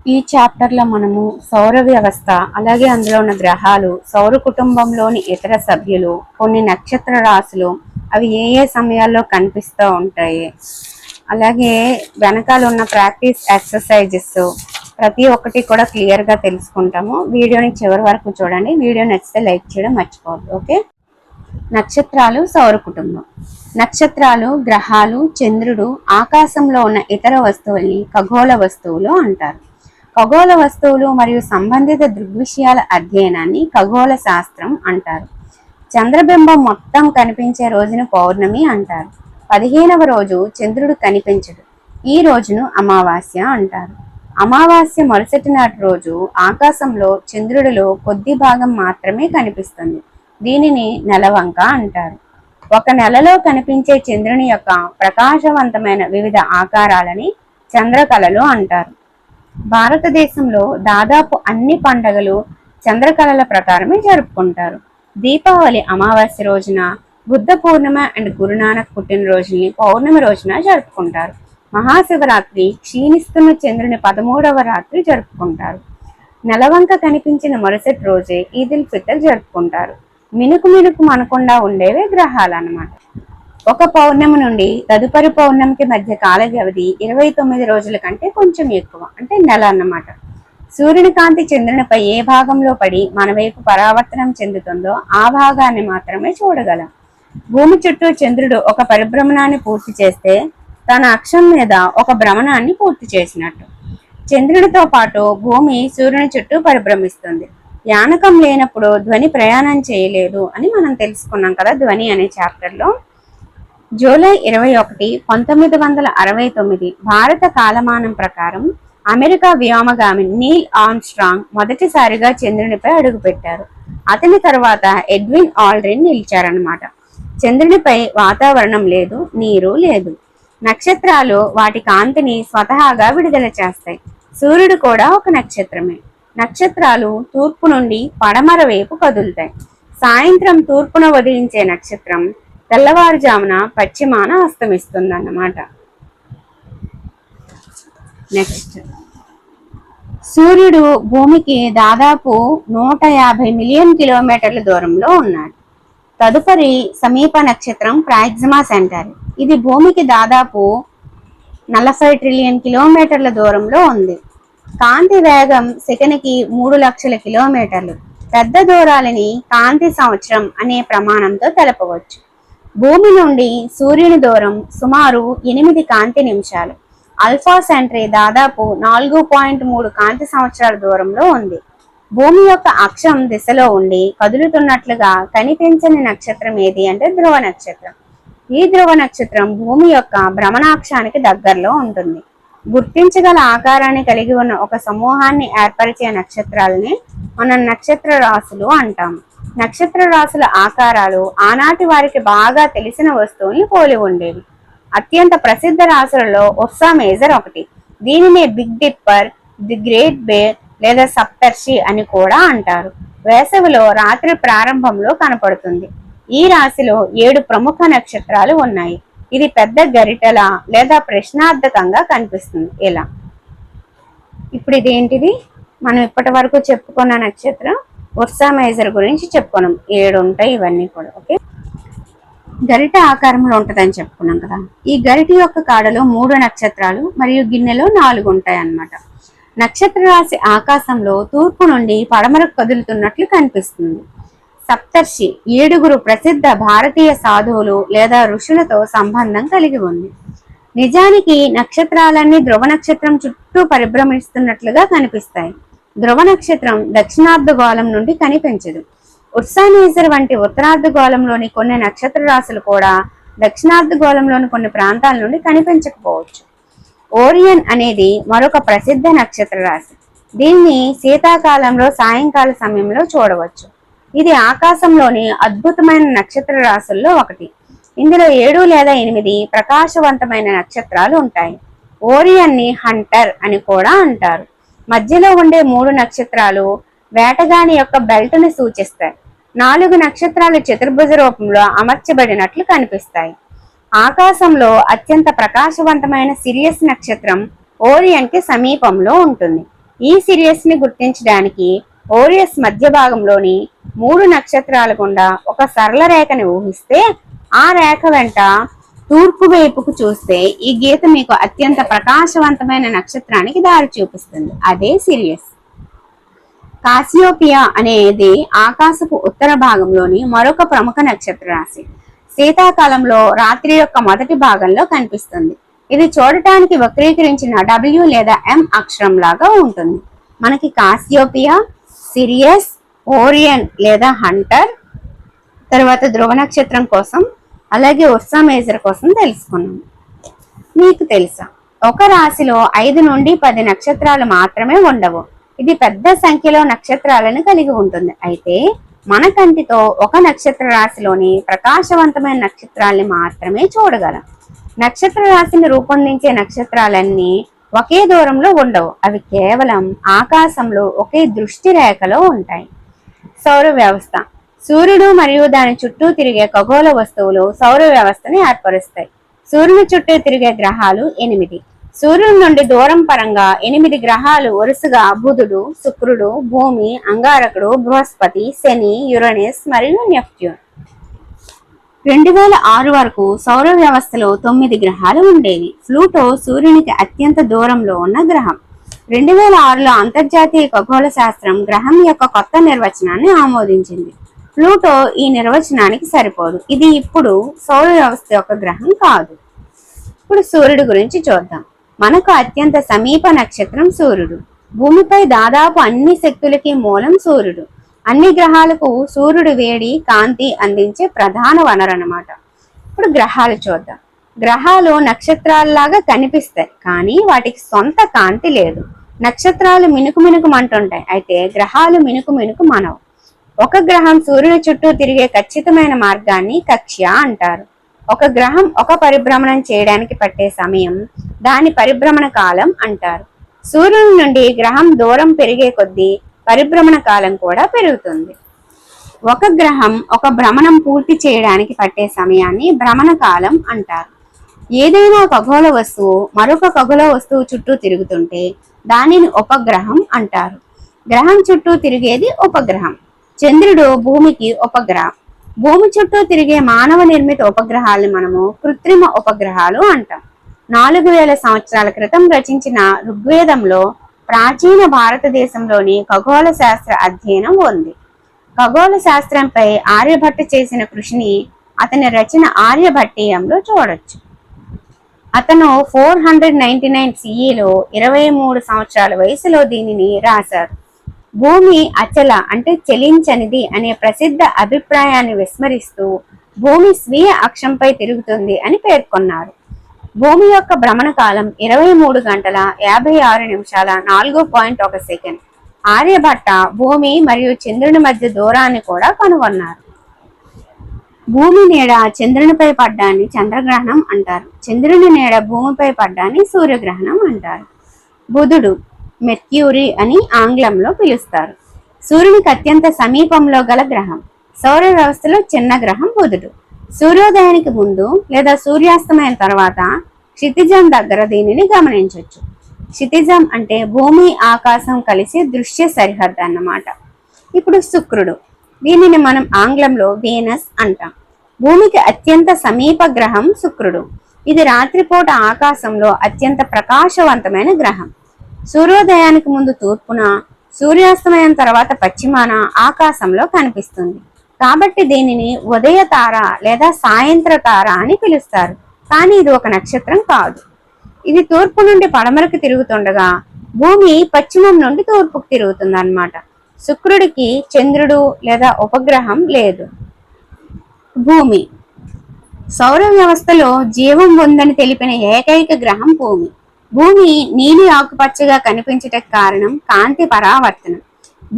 ఈ చాప్టర్ లో మనము సౌర వ్యవస్థ, అలాగే అందులో ఉన్న గ్రహాలు, సౌర కుటుంబంలోని ఇతర సభ్యులు, కొన్ని నక్షత్ర రాశులు, అవి ఏ ఏ సమయాల్లో కనిపిస్తూ ఉంటాయి, అలాగే వెనకాల ఉన్న ప్రాక్టీస్ ఎక్సర్సైజెస్ ప్రతి ఒక్కటి కూడా క్లియర్ గా తెలుసుకుంటాము. వీడియోని చివరి వరకు చూడండి. వీడియో నచ్చితే లైక్ చేయడం మర్చిపోవద్దు. ఓకే. నక్షత్రాలు, సౌర కుటుంబం. నక్షత్రాలు, గ్రహాలు, చంద్రుడు, ఆకాశంలో ఉన్న ఇతర వస్తువుల్ని ఖగోళ వస్తువులు అంటారు. ఖగోళ వస్తువులు మరియు సంబంధిత దృగ్విషయాల అధ్యయనాన్ని ఖగోళ శాస్త్రం అంటారు. చంద్రబింబం మొత్తం కనిపించే రోజును పౌర్ణమి అంటారు. 15వ రోజు చంద్రుడు కనిపించడు. ఈ రోజును అమావాస్య అంటారు. అమావాస్య మరుసటి నాటి రోజు ఆకాశంలో చంద్రుడిలో కొద్ది భాగం మాత్రమే కనిపిస్తుంది. దీనిని నెలవంక అంటారు. ఒక నెలలో కనిపించే చంద్రుని యొక్క ప్రకాశవంతమైన వివిధ ఆకారాలని చంద్రకళలు అంటారు. భారతదేశంలో దాదాపు అన్ని పండుగలు చంద్రకళల ప్రకారమే జరుపుకుంటారు. దీపావళి అమావాస్య రోజున, బుద్ధ పూర్ణిమ అండ్ గురునానక్ పుట్టినరోజుని పౌర్ణమి రోజున జరుపుకుంటారు. మహాశివరాత్రి క్షీణిస్తున్న చంద్రుని 13వ రాత్రి జరుపుకుంటారు. నెలవంక కనిపించిన మరుసటి రోజే ఈదుల్ ఫితర్ జరుపుకుంటారు. మినుకు మినుకు మనకుండా ఉండేవే గ్రహాలు అన్నమాట. ఒక పౌర్ణమి నుండి తదుపరి పౌర్ణమికి మధ్య కాల వ్యవధి 29 రోజుల కంటే కొంచెం ఎక్కువ, అంటే నెల అన్నమాట. సూర్యుని కాంతి చంద్రునిపై ఏ భాగంలో పడి మన వైపు పరావర్తనం చెందుతుందో ఆ భాగాన్ని మాత్రమే చూడగలం. భూమి చుట్టూ చంద్రుడు ఒక పరిభ్రమణాన్ని పూర్తి చేస్తే తన అక్షం మీద ఒక భ్రమణాన్ని పూర్తి చేసినట్టు. చంద్రుడితో పాటు భూమి సూర్యుని చుట్టూ పరిభ్రమిస్తుంది. యానకం లేనప్పుడు ధ్వని ప్రయాణం చేయలేదు అని మనం తెలుసుకున్నాం కదా ధ్వని అనే చాప్టర్లో. జూలై 21, 1969 భారత కాలమానం ప్రకారం అమెరికా వ్యోమగామి నీల్ ఆర్మ్స్ట్రాంగ్ మొదటిసారిగా చంద్రునిపై అడుగుపెట్టారు. అతని తర్వాత ఎడ్విన్ ఆల్డ్రిన్ నిలిచారన్నమాట. చంద్రునిపై వాతావరణం లేదు, నీరు లేదు. నక్షత్రాలు వాటి కాంతిని స్వతహాగా విడుదల చేస్తాయి. సూర్యుడు కూడా ఒక నక్షత్రమే. నక్షత్రాలు తూర్పు నుండి పడమర వైపు కదులుతాయి. సాయంత్రం తూర్పున ఉదయించే నక్షత్రం తెల్లవారుజామున పశ్చిమాన అస్తమిస్తుందన్నమాట. నెక్స్ట్, సూర్యుడు భూమికి దాదాపు 150 మిలియన్ కిలోమీటర్ల దూరంలో ఉన్నాడు. తదుపరి సమీప నక్షత్రం ప్రాక్సిమా సెంటరీ. ఇది భూమికి దాదాపు 40 ట్రిలియన్ కిలోమీటర్ల దూరంలో ఉంది. కాంతి వేగం సెకనికి 3 లక్షల కిలోమీటర్లు. పెద్ద దూరాలని కాంతి సంవత్సరం అనే ప్రమాణంతో తెలపవచ్చు. భూమి నుండి సూర్యుని దూరం సుమారు 8 కాంతి నిమిషాలు. ఆల్ఫా సెంటరీ దాదాపు 4.3 కాంతి సంవత్సరాల దూరంలో ఉంది. భూమి యొక్క అక్షం దిశలో ఉండి కదులుతున్నట్లుగా కనిపించని నక్షత్రం ఏది అంటే ధ్రువ నక్షత్రం. ఈ ధ్రువ నక్షత్రం భూమి యొక్క భ్రమణాక్షానికి దగ్గరలో ఉంటుంది. గుర్తించగల ఆకారాన్ని కలిగి ఉన్న ఒక సమూహాన్ని ఏర్పరిచే నక్షత్రాలని మనం నక్షత్ర రాశులు అంటాము. నక్షత్ర రాశుల ఆకారాలు ఆనాటి వారికి బాగా తెలిసిన వస్తువుల్ని పోలి ఉండేవి. అత్యంత ప్రసిద్ధ రాశులలో ఉర్సా మేజర్ ఒకటి. దీనినే big dipper, the great bear లేదా సప్తర్షి అని కూడా అంటారు. వేసవిలో రాత్రి ప్రారంభంలో కనపడుతుంది. ఈ రాశిలో 7 ప్రముఖ నక్షత్రాలు ఉన్నాయి. ఇది పెద్ద గరిటెల లేదా ప్రశ్నార్థకంగా కనిపిస్తుంది ఇలా. ఇప్పుడు ఇదేంటిది, మనం ఇప్పటి వరకు చెప్పుకున్న నక్షత్రం ఉర్సా మేజర్ గురించి చెప్పుకున్నాం. 7 ఉంటాయి ఇవన్నీ కూడా. ఓకే, గరిట ఆకారంలో ఉంటుందని చెప్పుకున్నాం కదా. ఈ గరిట యొక్క కాడలో 3 నక్షత్రాలు మరియు గిన్నెలో 4 ఉంటాయి అన్నమాట. నక్షత్ర రాశి ఆకాశంలో తూర్పు నుండి పడమరకు కదులుతున్నట్లు కనిపిస్తుంది. సప్తర్షి 7 ప్రసిద్ధ భారతీయ సాధువులు లేదా ఋషులతో సంబంధం కలిగి ఉంది. నిజానికి నక్షత్రాలన్నీ ధ్రువ నక్షత్రం చుట్టూ పరిభ్రమిస్తున్నట్లుగా కనిపిస్తాయి. ధ్రువ నక్షత్రం దక్షిణార్ధగోళం నుండి కనిపించదు. ఉర్సా మేజర్ వంటి ఉత్తరార్ధగోళంలోని కొన్ని నక్షత్ర రాశులు కూడా దక్షిణార్ధగోళంలోని కొన్ని ప్రాంతాల నుండి కనిపించకపోవచ్చు. ఓరియన్ అనేది మరొక ప్రసిద్ధ నక్షత్ర రాశి. దీన్ని శీతాకాలంలో సాయంకాల సమయంలో చూడవచ్చు. ఇది ఆకాశంలోని అద్భుతమైన నక్షత్ర రాశుల్లో ఒకటి. ఇందులో 7 లేదా 8 ప్రకాశవంతమైన నక్షత్రాలు ఉంటాయి. ఓరియన్ ని హంటర్ అని కూడా అంటారు. మధ్యలో ఉండే 3 నక్షత్రాలు వేటగాని యొక్క బెల్ట్ ని సూచిస్తాయి. 4 నక్షత్రాలు చతుర్భుజ రూపంలో అమర్చబడినట్లు కనిపిస్తాయి. ఆకాశంలో అత్యంత ప్రకాశవంతమైన సిరియస్ నక్షత్రం ఓరియన్ కి సమీపంలో ఉంటుంది. ఈ సిరియస్ ని గుర్తించడానికి ఓరియస్ మధ్య భాగంలోని 3 నక్షత్రాల గుండా ఒక సరళ రేఖని ఊహిస్తే ఆ రేఖ వెంట తూర్పు వైపుకు చూస్తే ఈ గీత మీకు అత్యంత ప్రకాశవంతమైన నక్షత్రానికి దారి చూపిస్తుంది. అదే సిరియస్. కాసియోపియా అనేది ఆకాశపు ఉత్తర భాగంలోని మరొక ప్రముఖ నక్షత్ర రాశి. శీతాకాలంలో రాత్రి యొక్క మొదటి భాగంలో కనిపిస్తుంది. ఇది చూడటానికి వక్రీకరించిన W లేదా M అక్షరం లాగా ఉంటుంది. మనకి కాసియోపియా, సిరియస్, ఓరియన్ లేదా హంటర్, తర్వాత ధ్రువ నక్షత్రం కోసం, అలాగే ఉర్సా మేజర్ కోసం తెలుసుకున్నాం. మీకు తెలుసా, ఒక రాశిలో 5 నుండి 10 నక్షత్రాలు మాత్రమే ఉండవు. ఇది పెద్ద సంఖ్యలో నక్షత్రాలను కలిగి ఉంటుంది. అయితే మన కంటితో ఒక నక్షత్ర రాశిలోని ప్రకాశవంతమైన నక్షత్రాల్ని మాత్రమే చూడగలం. నక్షత్ర రాశిని రూపొందించే నక్షత్రాలన్నీ ఒకే దూరంలో ఉండవు. అవి కేవలం ఆకాశంలో ఒకే దృష్టి రేఖలో ఉంటాయి. సౌర వ్యవస్థ. సూర్యుడు మరియు దాని చుట్టూ తిరిగే ఖగోళ వస్తువులు సౌర వ్యవస్థని ఏర్పరుస్తాయి. సూర్యుని చుట్టూ తిరిగే గ్రహాలు 8. సూర్యుడి నుండి దూరం పరంగా 8 గ్రహాలు వరుసగా బుధుడు, శుక్రుడు, భూమి, అంగారకుడు, బృహస్పతి, శని, యురేనస్ మరియు నెప్ట్యూన్. 2006 వరకు సౌర వ్యవస్థలో 9 గ్రహాలు ఉండేవి. ప్లూటో సూర్యునికి అత్యంత దూరంలో ఉన్న గ్రహం. 2006లో అంతర్జాతీయ ఖగోళ శాస్త్రం గ్రహం యొక్క కొత్త నిర్వచనాన్ని ఆమోదించింది. ప్లూటో ఈ నిర్వచనానికి సరిపోదు. ఇది ఇప్పుడు సౌర వ్యవస్థ యొక్క గ్రహం కాదు. ఇప్పుడు సూర్యుడి గురించి చూద్దాం. మనకు అత్యంత సమీప నక్షత్రం సూర్యుడు. భూమిపై దాదాపు అన్ని శక్తులకి మూలం సూర్యుడు. అన్ని గ్రహాలకు సూర్యుడు వేడి, కాంతి అందించే ప్రధాన వనరు అన్నమాట. ఇప్పుడు గ్రహాలు చూద్దాం. గ్రహాలు నక్షత్రాలలాగా కనిపిస్తాయి, కానీ వాటికి సొంత కాంతి లేదు. నక్షత్రాలు మినుకు మినుకుమంటుంటాయి, అయితే గ్రహాలు మినుకు మినుకు మనవు. ఒక గ్రహం సూర్యుని చుట్టూ తిరిగే ఖచ్చితమైన మార్గాన్ని కక్ష్య అంటారు. ఒక గ్రహం ఒక పరిభ్రమణం చేయడానికి పట్టే సమయం దాని పరిభ్రమణ కాలం అంటారు. సూర్యుని నుండి గ్రహం దూరం పెరిగే కొద్దీ పరిభ్రమణ కాలం కూడా పెరుగుతుంది. ఒక గ్రహం ఒక భ్రమణం పూర్తి చేయడానికి పట్టే సమయాన్ని భ్రమణ కాలం అంటారు. ఏదైనా ఖగోళ వస్తువు మరొక ఖగోళ వస్తువు చుట్టూ తిరుగుతుంటే దానిని ఉపగ్రహం అంటారు. గ్రహం చుట్టూ తిరిగేది ఉపగ్రహం. చంద్రుడు భూమికి ఉపగ్రహం. భూమి చుట్టూ తిరిగే మానవ నిర్మిత ఉపగ్రహాలను మనము కృత్రిమ ఉపగ్రహాలు అంటాం. 4000 సంవత్సరాల క్రితం రచించిన ఋగ్వేదంలో ప్రాచీన భారతదేశంలోని ఖగోళ శాస్త్ర అధ్యయనం ఉంది. ఖగోళ శాస్త్రంపై ఆర్యభట్ట చేసిన కృషిని అతని రచన ఆర్యభట్టీయంలో చూడొచ్చు. అతను 499 CEలో 23 సంవత్సరాల వయసులో దీనిని రాశారు. భూమి అచల అంటే చలించనిది అనే ప్రసిద్ధ అభిప్రాయాన్ని విస్మరిస్తూ భూమి స్వీయ అక్షంపై తిరుగుతుంది అని పేర్కొన్నారు. భూమి యొక్క భ్రమణ కాలం 23 గంటల 56 నిమిషాల 4.1 సెకండ్. ఆర్యభట్ట భూమి మరియు చంద్రుని మధ్య దూరాన్ని కూడా కనుగొన్నారు. భూమి నీడ చంద్రునిపై పడ్డాన్ని చంద్రగ్రహణం అంటారు. చంద్రుని నీడ భూమిపై పడ్డాన్ని సూర్యగ్రహణం అంటారు. బుధుడు మెర్క్యూరీ అని ఆంగ్లంలో పిలుస్తారు. సూర్యునికి అత్యంత సమీపంలో గల గ్రహం. సౌర వ్యవస్థలో చిన్న గ్రహం బుధుడు. సూర్యోదయానికి ముందు లేదా సూర్యాస్తమయం తర్వాత క్షితిజం దగ్గర దీనిని గమనించవచ్చు. క్షితిజం అంటే భూమి ఆకాశం కలిసి దృశ్య సరిహద్దు అన్నమాట. ఇప్పుడు శుక్రుడు. దీనిని మనం ఆంగ్లంలో వీనస్ అంటాం. భూమికి అత్యంత సమీప గ్రహం శుక్రుడు. ఇది రాత్రిపూట ఆకాశంలో అత్యంత ప్రకాశవంతమైన గ్రహం. సూర్యోదయానికి ముందు తూర్పున, సూర్యాస్తమయం తర్వాత పశ్చిమాన ఆకాశంలో కనిపిస్తుంది. కాబట్టి దీనిని ఉదయ తార లేదా సాయంత్ర తార అని పిలుస్తారు. కానీ ఇది ఒక నక్షత్రం కాదు. ఇది తూర్పు నుండి పడమరకు తిరుగుతుండగా భూమి పశ్చిమం నుండి తూర్పుకు తిరుగుతుంది అన్నమాట. శుక్రుడికి చంద్రుడు లేదా ఉపగ్రహం లేదు. భూమి. సౌర వ్యవస్థలో జీవం ఉందని తెలిపిన ఏకైక గ్రహం భూమి. భూమి నీలి ఆకుపచ్చగా కనిపించటకు కారణం కాంతి పరావర్తనం.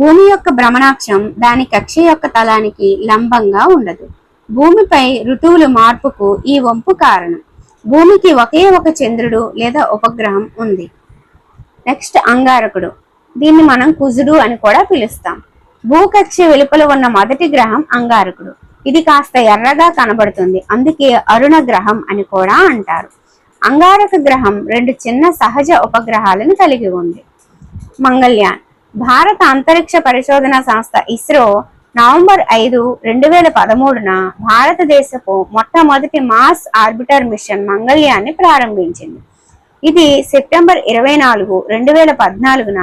భూమి యొక్క భ్రమణాక్షం దాని కక్ష యొక్క తలానికి లంబంగా ఉండదు. భూమిపై ఋతువుల మార్పుకు ఈ వంపు కారణం. భూమికి ఒకే ఒక చంద్రుడు లేదా ఉపగ్రహం ఉంది. నెక్స్ట్ అంగారకుడు. దీన్ని మనం కుజుడు అని కూడా పిలుస్తాం. భూకక్ష వెలుపల ఉన్న మొదటి గ్రహం అంగారకుడు. ఇది కాస్త ఎర్రగా కనబడుతుంది, అందుకే అరుణ గ్రహం అని కూడా అంటారు. అంగారక గ్రహం 2 చిన్న సహజ ఉపగ్రహాలను కలిగి ఉంది. మంగళ్యాన్. భారత అంతరిక్ష పరిశోధన సంస్థ ఇస్రో నవంబర్ 5, 2013న భారతదేశపు మొట్టమొదటి మాస్ ఆర్బిటర్ మిషన్ మంగళ్యాన్ని ప్రారంభించింది. ఇది సెప్టెంబర్ 24, 2014న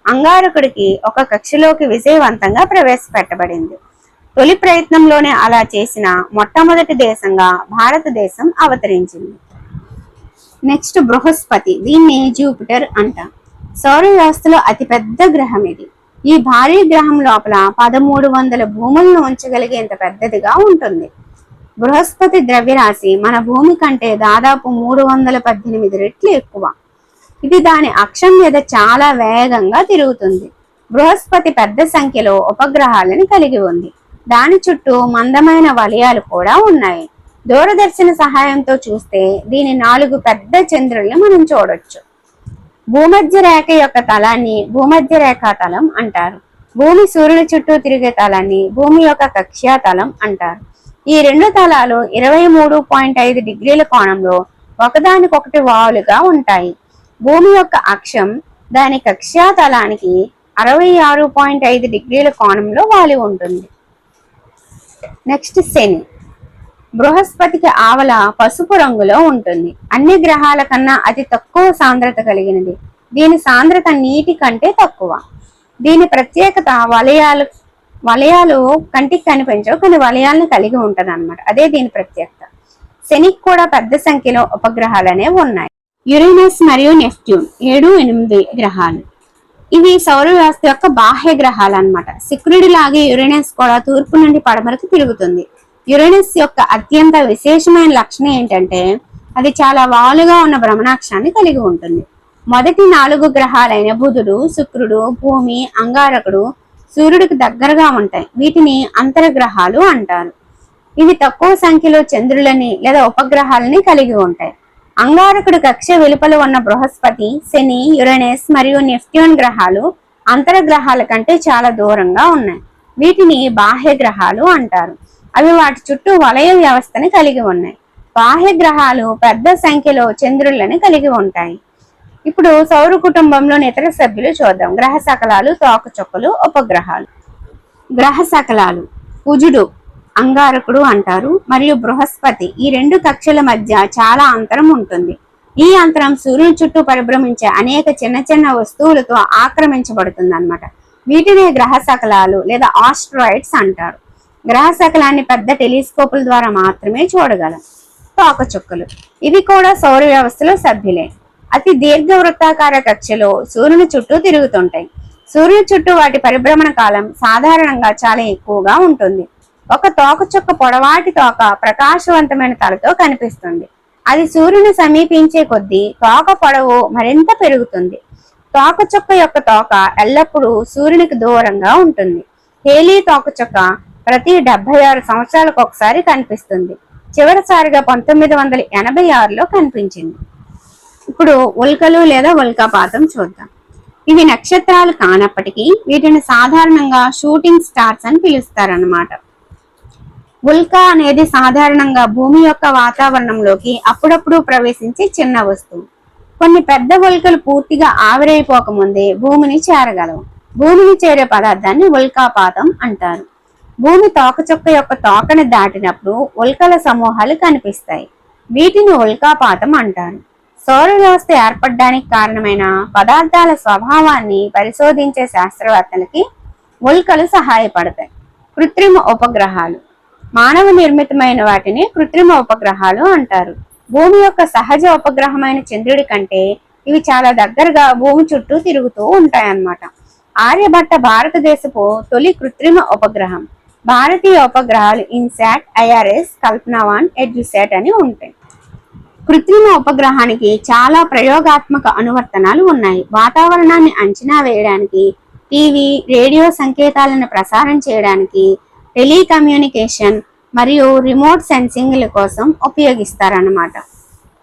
అంగారకుడికి ఒక కక్షలోకి విజయవంతంగా ప్రవేశపెట్టబడింది. తొలి ప్రయత్నంలోనే అలా చేసిన మొట్టమొదటి దేశంగా భారతదేశం అవతరించింది. నెక్స్ట్ బృహస్పతి, దీన్ని జూపిటర్ అంటాం. సౌర వ్యవస్థలో అతిపెద్ద గ్రహం ఇది. ఈ భారీ గ్రహం లోపల 1300 భూములను ఉంచగలిగేంత పెద్దదిగా ఉంటుంది. బృహస్పతి ద్రవ్యరాశి మన భూమి కంటే దాదాపు 318 రెట్లు ఎక్కువ. ఇది దాని అక్షం మీద చాలా వేగంగా తిరుగుతుంది. బృహస్పతి పెద్ద సంఖ్యలో ఉపగ్రహాలను కలిగి ఉంది. దాని చుట్టూ మందమైన వలయాలు కూడా ఉన్నాయి. దూరదర్శన సహాయంతో చూస్తే దీని 4 పెద్ద చంద్రుల్ని మనం చూడొచ్చు. భూమధ్య రేఖ యొక్క తలాన్ని భూమధ్య రేఖా తలం అంటారు. భూమి సూర్యుని చుట్టూ తిరిగే తలాన్ని భూమి యొక్క కక్ష్యా తలం అంటారు. ఈ రెండు తలాలు 23.5 డిగ్రీల కోణంలో ఒకదానికొకటి వాలుగా ఉంటాయి. భూమి యొక్క అక్షం దాని కక్ష్యా తలానికి 66.5 డిగ్రీల కోణంలో వాలి ఉంటుంది. నెక్స్ట్ శని. బృహస్పతికి ఆవల పసుపు రంగులో ఉంటుంది. అన్ని గ్రహాల కన్నా అతి తక్కువ సాంద్రత కలిగినది. దీని సాంద్రత నీటి కంటే తక్కువ. దీని ప్రత్యేకత వలయాలు కంటికి కనిపించవు, కానీ వలయాలను కలిగి ఉంటది అనమాట. అదే దీని ప్రత్యేకత. శనికి కూడా పెద్ద సంఖ్యలో ఉపగ్రహాలు అనేవి ఉన్నాయి. యురేనస్ మరియు నెప్ట్యూన్ 7, 8 గ్రహాలు. ఇవి సౌర వ్యవస్థ యొక్క బాహ్య గ్రహాలు అన్నమాట. శుక్రుడి లాగే యురేనస్ కూడా తూర్పు నుండి పడమరకు తిరుగుతుంది. యురేనస్ యొక్క అత్యంత విశేషమైన లక్షణం ఏంటంటే అది చాలా వాలుగా ఉన్న భ్రమణాక్షాన్ని కలిగి ఉంటుంది. మొదటి 4 గ్రహాలైన బుధుడు, శుక్రుడు, భూమి, అంగారకుడు సూర్యుడికి దగ్గరగా ఉంటాయి. వీటిని అంతర్గ్రహాలు అంటారు. ఇవి తక్కువ సంఖ్యలో చంద్రులని లేదా ఉపగ్రహాలని కలిగి ఉంటాయి. అంగారకుడి కక్ష వెలుపల ఉన్న బృహస్పతి, శని, యురేనస్ మరియు నెప్ట్యూన్ గ్రహాలు అంతర్గ్రహాల కంటే చాలా దూరంగా ఉన్నాయి. వీటిని బాహ్య గ్రహాలు అంటారు. అవి వాటి చుట్టూ వలయ వ్యవస్థని కలిగి ఉన్నాయి. బాహ్య గ్రహాలు పెద్ద సంఖ్యలో చంద్రులను కలిగి ఉంటాయి. ఇప్పుడు సౌర కుటుంబంలోని ఇతర సభ్యులు చూద్దాం. గ్రహ శకలాలు, తోకచుక్కలు, ఉపగ్రహాలు. గ్రహ శకలాలు కుజుడు, అంగారకుడు అంటారు, మరియు బృహస్పతి. ఈ రెండు కక్షల మధ్య చాలా అంతరం ఉంటుంది. ఈ అంతరం సూర్యుని చుట్టూ పరిభ్రమించే అనేక చిన్న చిన్న వస్తువులతో ఆక్రమించబడుతుంది అన్నమాట. వీటినే గ్రహ శకలాలు లేదా ఆస్ట్రాయిడ్స్ అంటారు. గ్రహ శకలాన్ని పెద్ద టెలిస్కోపుల ద్వారా మాత్రమే చూడగలం. తోకచుక్కలు, ఇవి కూడా సౌర వ్యవస్థలో సభ్యులే. అతి దీర్ఘ వృత్తాకార కక్షలో సూర్యుని చుట్టూ తిరుగుతుంటాయి. సూర్యుని చుట్టూ వాటి పరిభ్రమణ కాలం సాధారణంగా చాలా ఎక్కువగా ఉంటుంది. ఒక తోకచుక్క పొడవాటి తోక ప్రకాశవంతమైన తలతో కనిపిస్తుంది. అది సూర్యుని సమీపించే కొద్దీ తోక పొడవు మరింత పెరుగుతుంది. తోకచుక్క యొక్క తోక ఎల్లప్పుడూ సూర్యునికి దూరంగా ఉంటుంది. హేలీ తోకచుక్క ప్రతి 76 సంవత్సరాలకు ఒకసారి కనిపిస్తుంది. చివరిసారిగా 1986లో కనిపించింది. ఇప్పుడు ఉల్కలు లేదా ఉల్కాపాతం చూద్దాం. ఇవి నక్షత్రాలు కానప్పటికీ వీటిని సాధారణంగా షూటింగ్ స్టార్స్ అని పిలుస్తారన్నమాట. ఉల్కా అనేది సాధారణంగా భూమి యొక్క వాతావరణంలోకి అప్పుడప్పుడు ప్రవేశించే చిన్న వస్తువు. కొన్ని పెద్ద ఉల్కలు పూర్తిగా ఆవిరైపోకముందే భూమిని చేరగలవు. భూమిని చేరే పదార్థాన్ని ఉల్కాపాతం అంటారు. భూమి తోకచుక్క యొక్క తోకని దాటినప్పుడు ఉల్కల సమూహాలు కనిపిస్తాయి. వీటిని ఉల్కాపాతం అంటారు. సౌర వ్యవస్థ ఏర్పడడానికి కారణమైన పదార్థాల స్వభావాన్ని పరిశోధించే శాస్త్రవేత్తలకి ఉల్కలు సహాయపడతాయి. కృత్రిమ ఉపగ్రహాలు, మానవ నిర్మితమైన వాటిని కృత్రిమ ఉపగ్రహాలు అంటారు. భూమి యొక్క సహజ ఉపగ్రహమైన చంద్రుడి కంటే ఇవి చాలా దగ్గరగా భూమి చుట్టూ తిరుగుతూ ఉంటాయన్నమాట. ఆర్యభట్ట భారతదేశపు తొలి కృత్రిమ ఉపగ్రహం. భారతీయ ఉపగ్రహాలు ఇన్సాట్, ఐఆర్ఎస్, కల్పనావాన్, ఎడ్యుసాట్ అని ఉంటాయి. కృత్రిమ ఉపగ్రహానికి చాలా ప్రయోగాత్మక అనువర్తనాలు ఉన్నాయి. వాతావరణాన్ని అంచనా వేయడానికి, టీవీ, రేడియో సంకేతాలను ప్రసారం చేయడానికి, టెలికమ్యూనికేషన్ మరియు రిమోట్ సెన్సింగ్ల కోసం ఉపయోగిస్తారన్నమాట.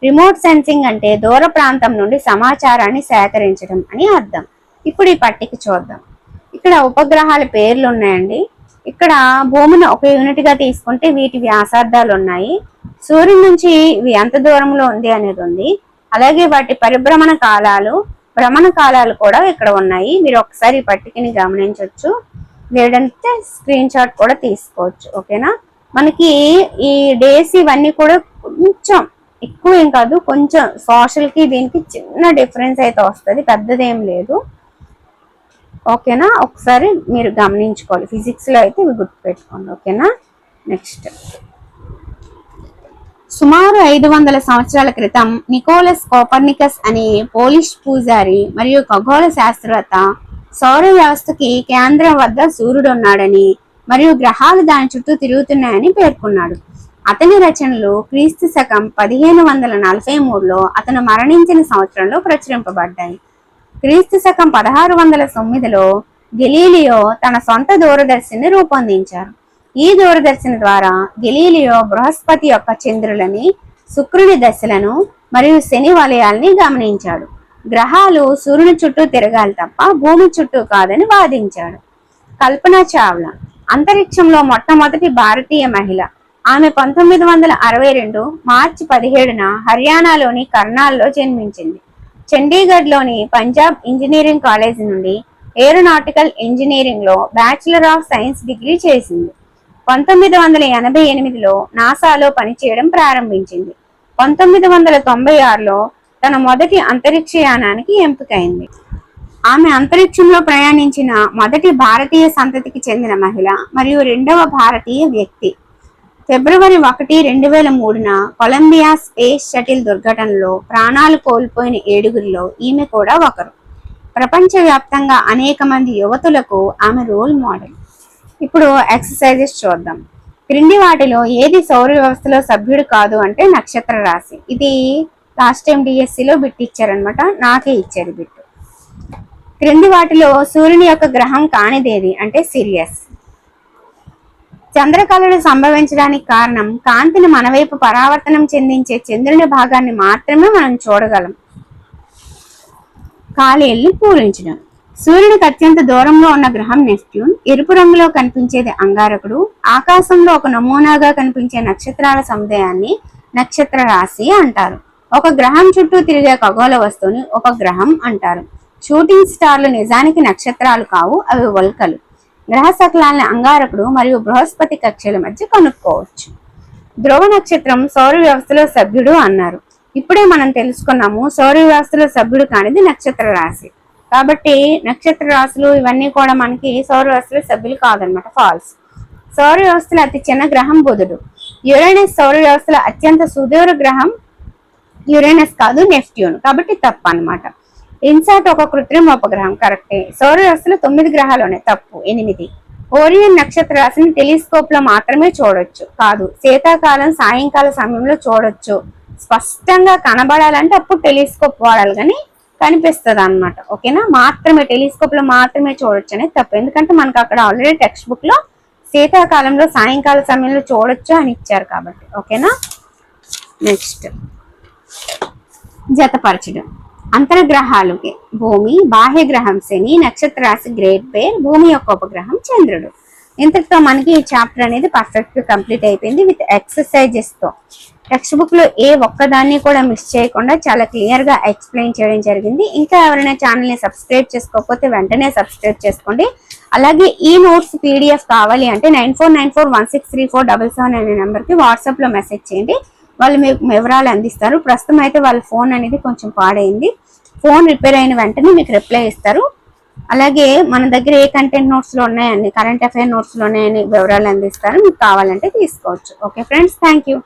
రిమోట్ సెన్సింగ్ అంటే దూర ప్రాంతం నుండి సమాచారాన్ని సేకరించడం అని అర్థం. ఇప్పుడు ఈ పట్టిక చూద్దాం. ఇక్కడ ఉపగ్రహాల పేర్లు ఉన్నాయండి. ఇక్కడ భూమిని ఒక యూనిట్ గా తీసుకుంటే వీటి వ్యాసార్థాలు ఉన్నాయి. సూర్యుడి నుంచి ఇవి ఎంత దూరంలో ఉంది అనేది ఉంది. అలాగే వాటి పరిభ్రమణ కాలాలు, భ్రమణ కాలాలు కూడా ఇక్కడ ఉన్నాయి. మీరు ఒకసారి ఈ పట్టికని గమనించవచ్చు, లేదంటే స్క్రీన్ షాట్ కూడా తీసుకోవచ్చు. ఓకేనా, మనకి ఈ డేస్ ఇవన్నీ కూడా కొంచెం ఎక్కువ ఏం కాదు, కొంచెం సోషల్ కి దీనికి చిన్న డిఫరెన్స్ అయితే వస్తుంది, పెద్దదేం లేదు. ఓకేనా, ఒకసారి మీరు గమనించుకోవాలి. ఫిజిక్స్ లో అయితే ఇవి గుర్తుపెట్టుకోండి. ఓకేనా, నెక్స్ట్ సుమారు 500 సంవత్సరాల క్రితం నికోలస్ కోపర్నికస్ అనే పోలిష్ పూజారి మరియు ఖగోళ శాస్త్రవేత్త సౌర వ్యవస్థకి కేంద్రం వద్ద సూర్యుడు ఉన్నాడని మరియు గ్రహాలు దాని చుట్టూ తిరుగుతున్నాయని పేర్కొన్నాడు. అతని రచనలు క్రీస్తు శకం 1543లో అతను మరణించిన సంవత్సరంలో ప్రచురింపబడ్డాయి. క్రీస్తు శకం 1609లో గెలీలియో తన సొంత దూరదర్శిని రూపొందించారు. ఈ దూరదర్శిని ద్వారా గెలీలియో బృహస్పతి యొక్క చంద్రులని, శుక్రుని దశలను మరియు శని వలయాల్ని గమనించాడు. గ్రహాలు సూర్యుని చుట్టూ తిరగాలి తప్ప భూమి చుట్టూ కాదని వాదించాడు. కల్పన చావ్లా అంతరిక్షంలో మొట్టమొదటి భారతీయ మహిళ. ఆమె 1962 మార్చి 17న హర్యానాలోని కర్నాల్లో జన్మించింది. చండీగఢ్లోని పంజాబ్ ఇంజనీరింగ్ కాలేజ్ నుండి ఏరోనాటికల్ ఇంజనీరింగ్లో బ్యాచిలర్ ఆఫ్ సైన్స్ డిగ్రీ చేసింది. 1988లో నాసాలో పనిచేయడం ప్రారంభించింది. 1996లో తన మొదటి అంతరిక్షయానానికి ఎంపికైంది. ఆమె అంతరిక్షంలో ప్రయాణించిన మొదటి భారతీయ సంతతికి చెందిన మహిళ మరియు రెండవ భారతీయ వ్యక్తి. ఫిబ్రవరి 1, 2003న కొలంబియా స్పేస్ షటిల్ దుర్ఘటనలో ప్రాణాలు కోల్పోయిన 7గురిలో ఈమె కూడా ఒకరు. ప్రపంచవ్యాప్తంగా అనేక మంది యువతులకు ఆమె రోల్ మోడల్. ఇప్పుడు ఎక్సర్సైజెస్ చూద్దాం. క్రింది వాటిలో ఏది సౌర వ్యవస్థలో సభ్యుడు కాదు అంటే నక్షత్ర రాశి. ఇది లాస్ట్ టైం డిఎస్సిలో బిట్ ఇచ్చారనమాట, నాకే ఇచ్చారు బిట్. క్రింది వాటిలో సూర్యుని యొక్క గ్రహం కానిదేది అంటే సిరియస్. చంద్రకళలు సంభవించడానికి కారణం కాంతిని మన వైపు పరావర్తనం చెందించే చంద్రుని భాగాన్ని మాత్రమే మనం చూడగలం. కాలేల్ని పూరించడం. సూర్యుడికి అత్యంత దూరంలో ఉన్న గ్రహం నెప్ట్యూన్. ఎరుపు రంగులో కనిపించేది అంగారకుడు. ఆకాశంలో ఒక నమూనాగా కనిపించే నక్షత్రాల సముదాయాన్ని నక్షత్ర రాశి అంటారు. ఒక గ్రహం చుట్టూ తిరిగే ఖగోళ వస్తువుని ఒక గ్రహం అంటారు. షూటింగ్ స్టార్లు నిజానికి నక్షత్రాలు కావు, అవి వల్కలు. గ్రహ శకలాన్ని అంగారకుడు మరియు బృహస్పతి కక్షల మధ్య కనుక్కోవచ్చు. ధ్రువ నక్షత్రం సౌర వ్యవస్థలో సభ్యుడు అన్నారు. ఇప్పుడే మనం తెలుసుకున్నాము సౌర వ్యవస్థలో సభ్యుడు కానిది నక్షత్ర రాశి. కాబట్టి నక్షత్ర రాశులు ఇవన్నీ కూడా మనకి సౌర వ్యవస్థలో సభ్యులు కాదనమాట, ఫాల్స్. సౌర వ్యవస్థలో అతి చిన్న గ్రహం బుధుడు. యురేనస్ సౌర వ్యవస్థలో అత్యంత సుదూర గ్రహం యురేనస్ కాదు, నెప్ట్యూన్. కాబట్టి తప్పు అనమాట. ఇన్సాట్ ఒక కృత్రిమ ఉపగ్రహం, కరెక్టే. సౌర వ్యవస్థలో 9 గ్రహాలు ఉన్నాయి, తప్పు. 8. ఓరియన్ నక్షత్ర రాశిని టెలిస్కోప్ లో మాత్రమే చూడొచ్చు, కాదు. శీతాకాలం సాయంకాల సమయంలో చూడొచ్చు. స్పష్టంగా కనబడాలంటే అప్పుడు టెలిస్కోప్ వాడాలి, కానీ కనిపిస్తుంది అనమాట. ఓకేనా, మాత్రమే టెలిస్కోప్ లో మాత్రమే చూడొచ్చు అనేది తప్పు. ఎందుకంటే మనకు అక్కడ ఆల్రెడీ టెక్స్ట్ బుక్ లో శీతాకాలంలో సాయంకాల సమయంలో చూడొచ్చు అని ఇచ్చారు కాబట్టి. ఓకేనా, నెక్స్ట్ జతపరచడం. అంతర్గ్రహాలకి భూమి, బాహ్య గ్రహం శని, నక్షత్ర రాశి గ్రేట్ బేర్, భూమి యొక్క ఉపగ్రహం చంద్రుడు. ఇంతటితో మనకి ఈ చాప్టర్ అనేది పర్ఫెక్ట్ గా కంప్లీట్ అయిపోయింది విత్ ఎక్సర్సైజెస్ తో. టెక్స్ట్ బుక్ లో ఏ ఒక్కదాన్ని కూడా మిస్ చేయకుండా చాలా క్లియర్ గా ఎక్స్ప్లెయిన్ చేయడం జరిగింది. ఇంకా ఎవరైనా ఛానల్ ని సబ్స్క్రైబ్ చేసుకోకపోతే వెంటనే సబ్స్క్రైబ్ చేసుకోండి. అలాగే ఈ నోట్స్ పీడిఎఫ్ కావాలి అంటే 9494163477 అనే నెంబర్ కి వాట్సాప్ లో మెసేజ్ చేయండి, వాళ్ళు మీకు వివరాలు అందిస్తారు. ప్రస్తుతం అయితే వాళ్ళ ఫోన్ అనేది కొంచెం పాడైంది, ఫోన్ రిపేర్ అయిన వెంటనే మీకు రిప్లై ఇస్తారు. అలాగే మన దగ్గర ఏ కంటెంట్ నోట్స్ లో ఉన్నాయని, కరెంట్ అఫైర్ నోట్స్ లో ఉన్నాయని వివరాలు అందిస్తారు, మీకు కావాలంటే తీసుకోవచ్చు. Okay friends, thank you.